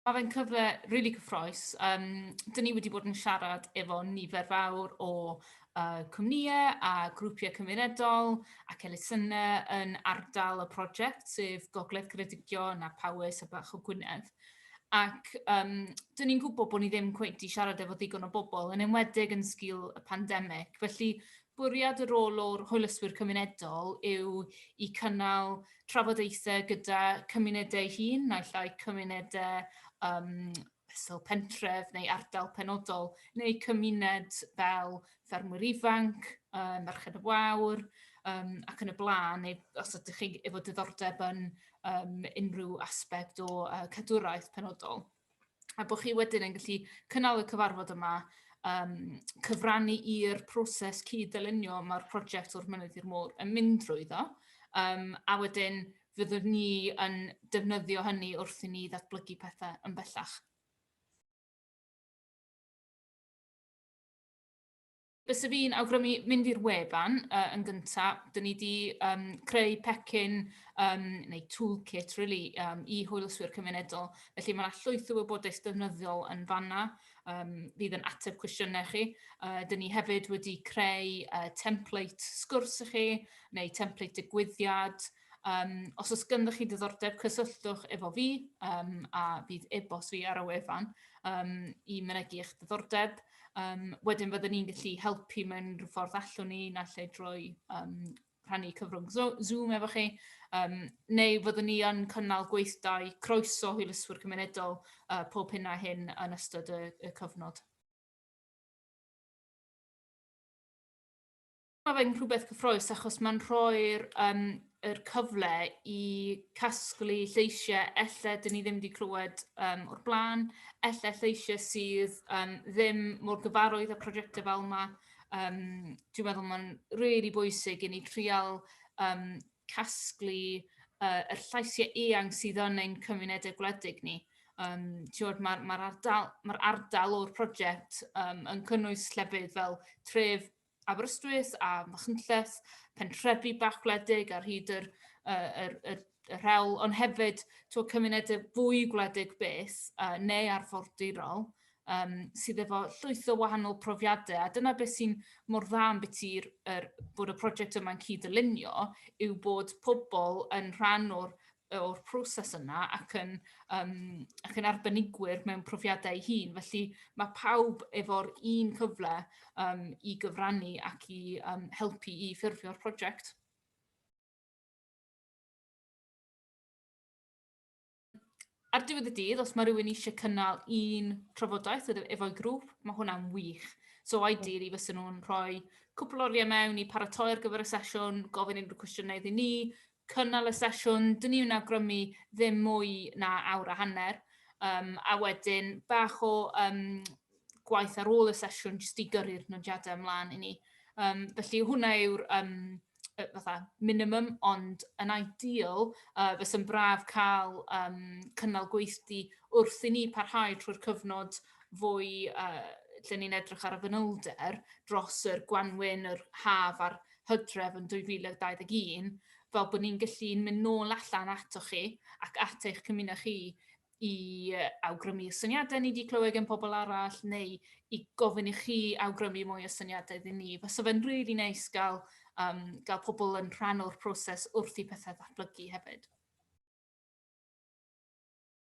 Mae fe'n cyfle rili cyffrous. Dyn ni wedi bod yn siarad efo nifer fawr o cwmnïau a grwpiau cymunedol ac elusennau yn ardal y prosiect, sef Gogledd Ceredigion a Powys a Bach o Gwynedd. Ac dyn ni'n gwybod bod ni ddim cweit i siarad efo ddigon o bobl, yn enwedig yn sgil y pandemig. Felly, bwriad y rôl o'r Hwylusydd Cymunedol yw i cynnal trafodaethau gyda cymunedau hun, neu llai cymunedau fesul pentref neu ardal penodol, neu cymuned fel ffermwyr ifanc, merched y wawr, ac yn y blaen, neu os ydych chi efo diddordeb yn unrhyw aspect o cadwraeth penodol. A bod chi wedyn yn gallu cynnal y cyfarfod yma, cyfrannu i'r proses cyd-dylunio mae'r prosiect O'r Mynydd i'r Môr yn mynd drwyddo, a wedyn fyddwn ni yn defnyddio hynny wrth i ni ddatblygu pethau yn bellach. Bysa fi'n awgrymu mynd i'r wefan yn gyntaf. Dyn ni wedi creu pecyn neu toolkit really, i Hwylusydd Cymunedol. Felly mae yna llwyth o wybodaeth defnyddiol yn fanna. Fydd yn ateb cwestiynau chi. Dyn ni hefyd wedi creu template sgwrs i chi, neu template digwyddiad. Os oes ganddoch chi diddordeb, cysylltwch efo fi, a fydd e-bost fi ar y wefan i mynegu eich diddordeb. Wedyn byddwn ni'n gallu helpu mewn rhyw ffordd allwn ni, na lle drwy rhannu cyfrwng Zoom efo chi, neu fyddwn ni yn cynnal gweithdai croeso Hwylusydd Cymunedol pob hyn a hyn yn ystod y cyfnod. Mae fe'n rhywbeth cyffrous achos mae'n rhoi'r cyfle i casglu lleisiau ella dyn ni ddim wedi clywed o'r blaen, ella lleisiau sydd ddim mor gyfarwydd â prosiectau fel yma. Dwi'n meddwl mae'n really bwysig i ni trial casglu yr llaisiau eang sydd yn ein cymunedau gwledig ni. Mae'r ardal o'r prosiect yn cynnwys llefydd fel tref Aberystwyth a Machynlleth, pentrefi bach gwledig ar hyd yr rhewl, ond hefyd cymunedau fwy gwledig Beth neu arfordirol sydd efo llwyth o wahanol profiadau. A dyna beth sy'n mor dda am biti bod y prosiect yma'n cyd-dylunio yw bod pobl yn rhan o'r proses yna ac yn arbenigwyr mewn profiadau hun. Felly mae pawb efo'r un cyfle i gyfrannu ac i helpu i ffurfio'r prosiect. Ar diwedd y dydd, os mae rhywun eisiau cynnal un trafodaeth efo'i grŵp, mae hwnna'n wych. So ideally fysa nhw'n rhoi cwpl oriau mewn i paratoi ar gyfer y sesiwn, gofyn unrhyw cwestiynau iddyn ni, cynnal y sesiwn, dyn ni'n awgrymu ddim mwy na awr a hanner, a wedyn bach o gwaith ar ôl y sesiwn jyst i gyrru'r nodiadau ymlaen i ni. Felly hwnna yw'r minimum, ond yn ideal fysa'n braf cael cynnal gweithdi wrth i ni parhau trwy'r cyfnod fwy lle ni'n edrych ar y fanylder dros yr Gwanwyn, yr Haf a'r Hydref yn 2021, fel bod ni'n gallu mynd nôl allan atoch chi ac at eich cymuned chi i awgrymu y syniadau ni wedi clywed gan pobl arall, neu i gofyn i chi awgrymu mwy o syniadau iddyn ni. Fysa fe'n really neis gael pobl yn rhan o'r proses wrth i pethau ddatblygu hefyd.